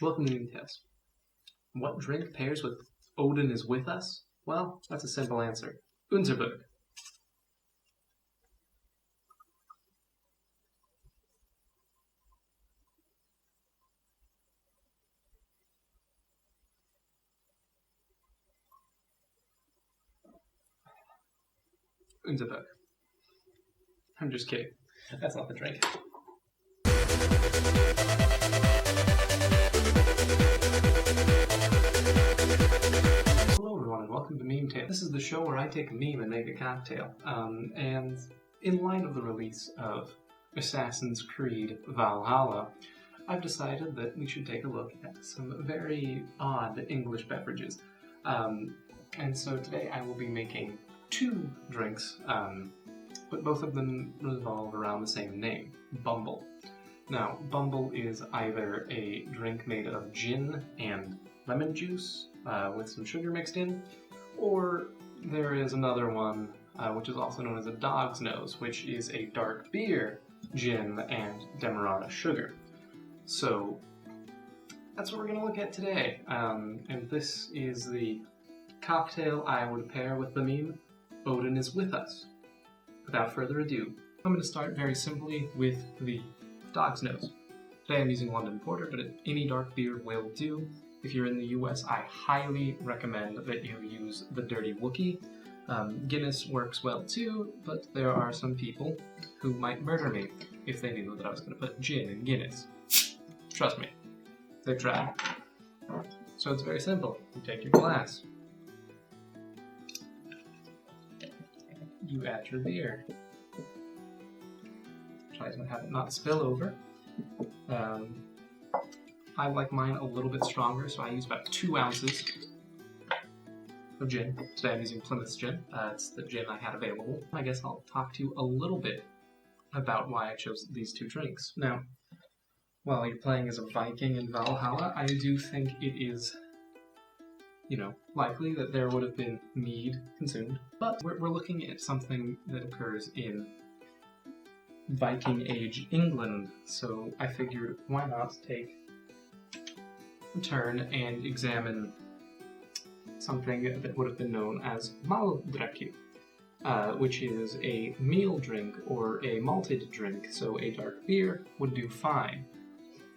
Welcome to MemeTails. What drink pairs with Odin is with us? Well, that's a simple answer. Unserberg. Unserberg. I'm just kidding. That's not the drink. Hello everyone and welcome to MemeTails. This is the show where I take a meme and make a cocktail. And in light of the release of Assassin's Creed Valhalla, I've decided that we should take a look at some very odd English beverages. And so today I will be making two drinks, but both of them revolve around the same name, Bumble. Now, Bumble is either a drink made of gin and lemon juice with some sugar mixed in, or there is another one which is also known as a dog's nose, which is a dark beer, gin, and demerara sugar. So that's what we're going to look at today, and this is the cocktail I would pair with the meme, Odin is with us. Without further ado, I'm going to start very simply with the dog's nose. Today I'm using London Porter, but any dark beer will do. If you're in the US, I highly recommend that you use the Dirty Wookie. Guinness works well too, but there are some people who might murder me if they knew that I was going to put gin in Guinness. Trust me, they've tried. So it's very simple. You take your glass, you add your beer. Try to have it not spill over. I like mine a little bit stronger, so I use about 2 ounces of gin. Today I'm using Plymouth's gin. It's the gin I had available. I guess I'll talk to you a little bit about why I chose these two drinks. Now, while you're playing as a Viking in Valhalla, I do think it is, likely that there would have been mead consumed. But we're looking at something that occurs in Viking Age England, so I figured why not take a turn and examine something that would have been known as maldreki, which is a meal drink or a malted drink, so a dark beer would do fine.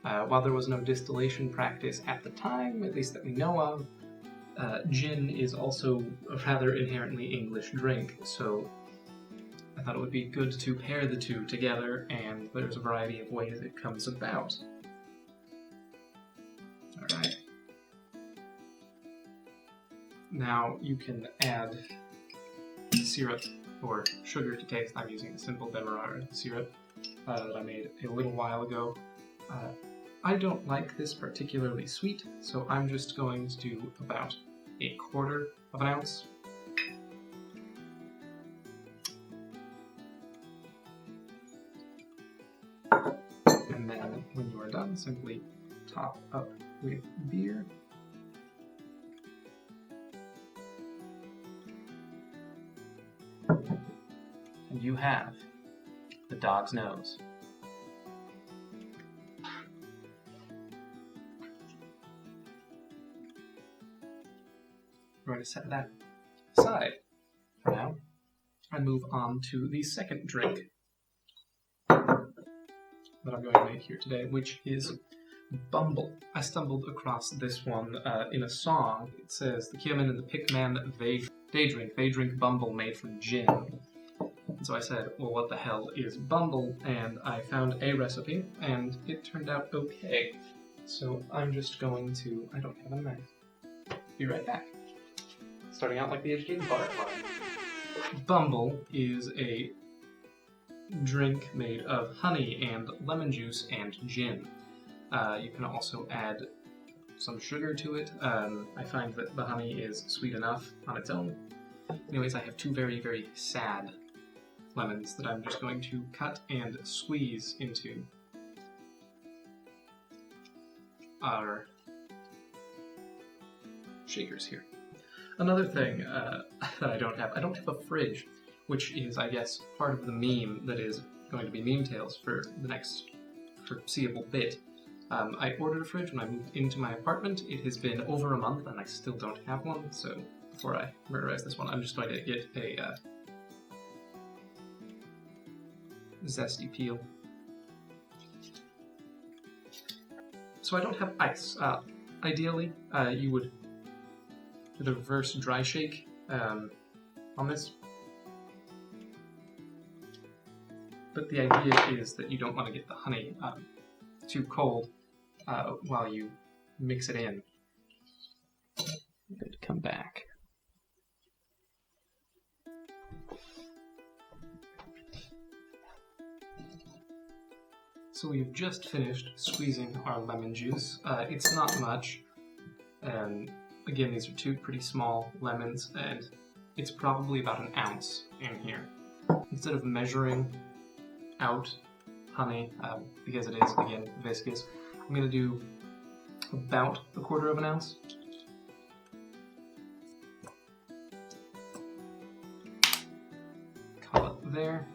While there was no distillation practice at the time, at least that we know of, gin is also a rather inherently English drink, so I thought it would be good to pair the two together, and there's a variety of ways it comes about. Alright. Now you can add syrup or sugar to taste. I'm using a simple demerara syrup that I made a little while ago. I don't like this particularly sweet, so I'm just going to do about 1/4 of an ounce. And then when you are done, simply top up with beer. And you have the dog's nose. We're going to set that aside for now and move on to the second drink that I'm going to make here today, which is Bumble. I stumbled across this one in a song. It says, the Kierman and the Pickman, they drink Bumble made from gin. And so I said, well, what the hell is Bumble? And I found a recipe, and it turned out okay. So I'm just going to, I don't have a knife. Be right back. Starting out like the educated butterfly. Bumble is a drink made of honey and lemon juice and gin. You can also add some sugar to it. I find that the honey is sweet enough on its own. Anyways, I have 2 very, very sad lemons that I'm just going to cut and squeeze into our shakers here. Another thing that I don't have a fridge, which is, I guess, part of the meme that is going to be MemeTails for the next foreseeable bit. I ordered a fridge when I moved into my apartment. It has been over a month and I still don't have one, so before I murderize this one, I'm just going to get a zesty peel. So I don't have ice. Ideally, you would do the reverse dry shake on this. But the idea is that you don't want to get the honey too cold while you mix it in. I'm going to come back. So we've just finished squeezing our lemon juice. It's not much. Again, these are two pretty small lemons, and it's probably about an ounce in here. Instead of measuring out honey, because it is, again, viscous, I'm going to do about 1/4 of an ounce. Call it there.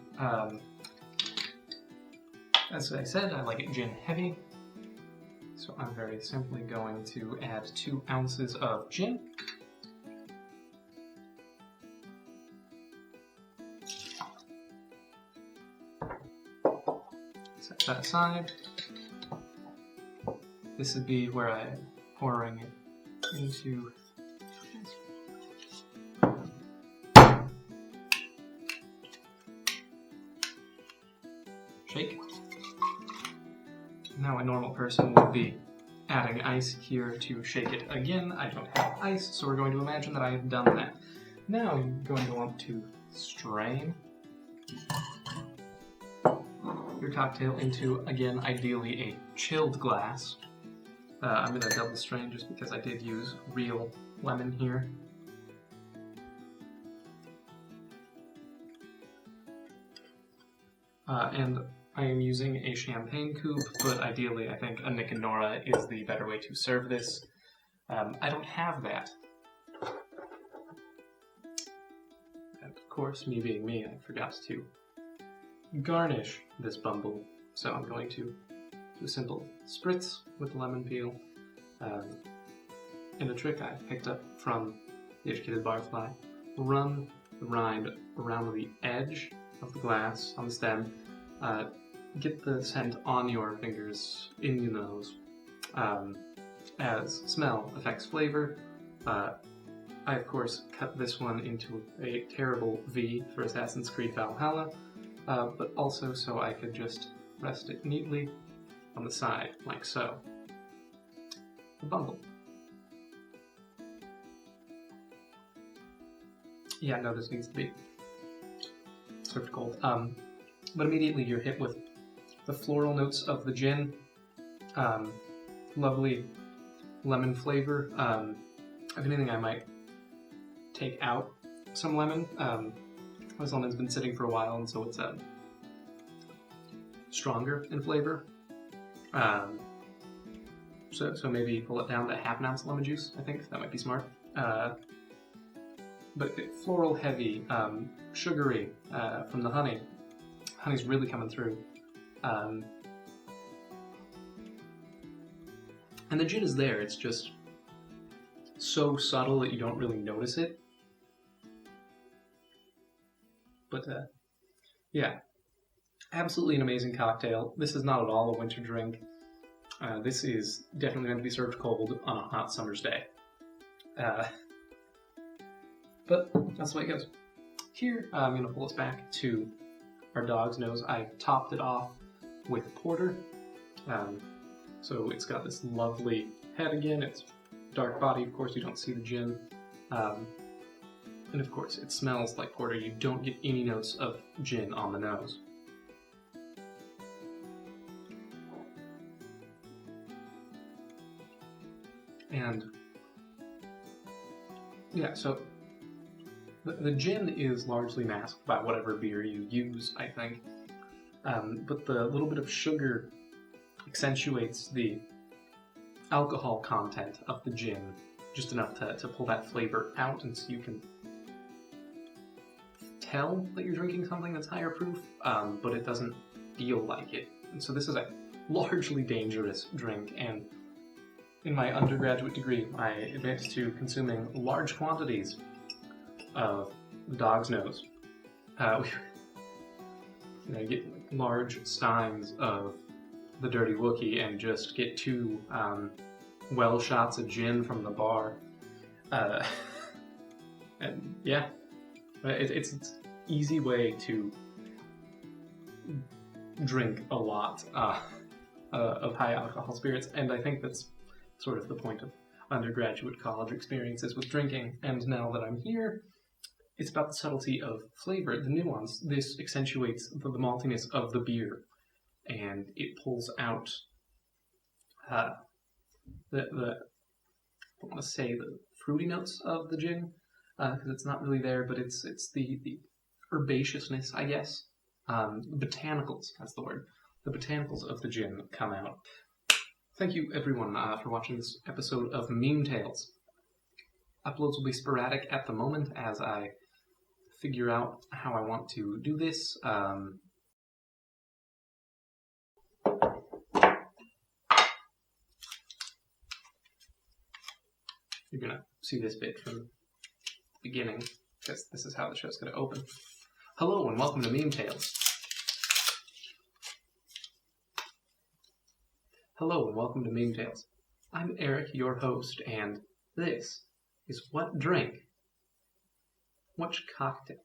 As I said, I like it gin heavy, so I'm very simply going to add 2 ounces of gin. Set that aside. This would be where I'm pouring it into. Shake. Now a normal person would be adding ice here to shake it again. I don't have ice, so we're going to imagine that I have done that. Now I'm going to want to strain your cocktail into, again, ideally a chilled glass. I'm going to double strain just because I did use real lemon here. And I am using a champagne coupe, but ideally I think a Nick and Nora is the better way to serve this. I don't have that. And of course, me being me, I forgot to garnish this Bumble. So I'm going to do a simple spritz with lemon peel. And a trick I picked up from the Educated Barfly, run the rind around the edge of the glass on the stem. Get the scent on your fingers, in your nose, as smell affects flavor. I, of course, cut this one into a terrible V for Assassin's Creed Valhalla, but also so I could just rest it neatly on the side, like so. The Bumble. Yeah, no, this needs to be served cold. But immediately you're hit with the floral notes of the gin, lovely lemon flavor. If anything, I might take out some lemon. This lemon's been sitting for a while, and so it's stronger in flavor. So maybe pull it down to 1/2 ounce lemon juice. I think that might be smart. But floral heavy, sugary from the honey. Honey's really coming through. And the gin is there, it's just so subtle that you don't really notice it. But yeah, absolutely an amazing cocktail. This is not at all a winter drink. This is definitely going to be served cold on a hot summer's day. But that's the way it goes. Here, I'm going to pull us back to our dog's nose. I've topped it off with porter. So it's got this lovely head again. It's dark body, of course, you don't see the gin. And of course, it smells like porter. You don't get any notes of gin on the nose. And yeah, so the gin is largely masked by whatever beer you use, I think. But the little bit of sugar accentuates the alcohol content of the gin just enough to pull that flavor out, and so you can tell that you're drinking something that's higher proof, but it doesn't feel like it. And so this is a largely dangerous drink, and in my undergraduate degree, I advanced to consuming large quantities of the dog's nose. You get large steins of the Dirty Wookie and just get 2 well shots of gin from the bar. And yeah, it's an easy way to drink a lot of high alcohol spirits, and I think that's sort of the point of undergraduate college experiences with drinking. And now that I'm here, it's about the subtlety of flavor, the nuance. This accentuates the maltiness of the beer, and it pulls out I don't want to say the fruity notes of the gin, because it's not really there, but it's the herbaceousness, I guess. Botanicals, that's the word. The botanicals of the gin come out. Thank you, everyone, for watching this episode of MemeTails. Uploads will be sporadic at the moment as I figure out how I want to do this. You're going to see this bit from the beginning, because this is how the show's going to open. Hello, and welcome to MemeTails. Hello, and welcome to MemeTails. I'm Eric, your host, and this is What Drink? Which cocktail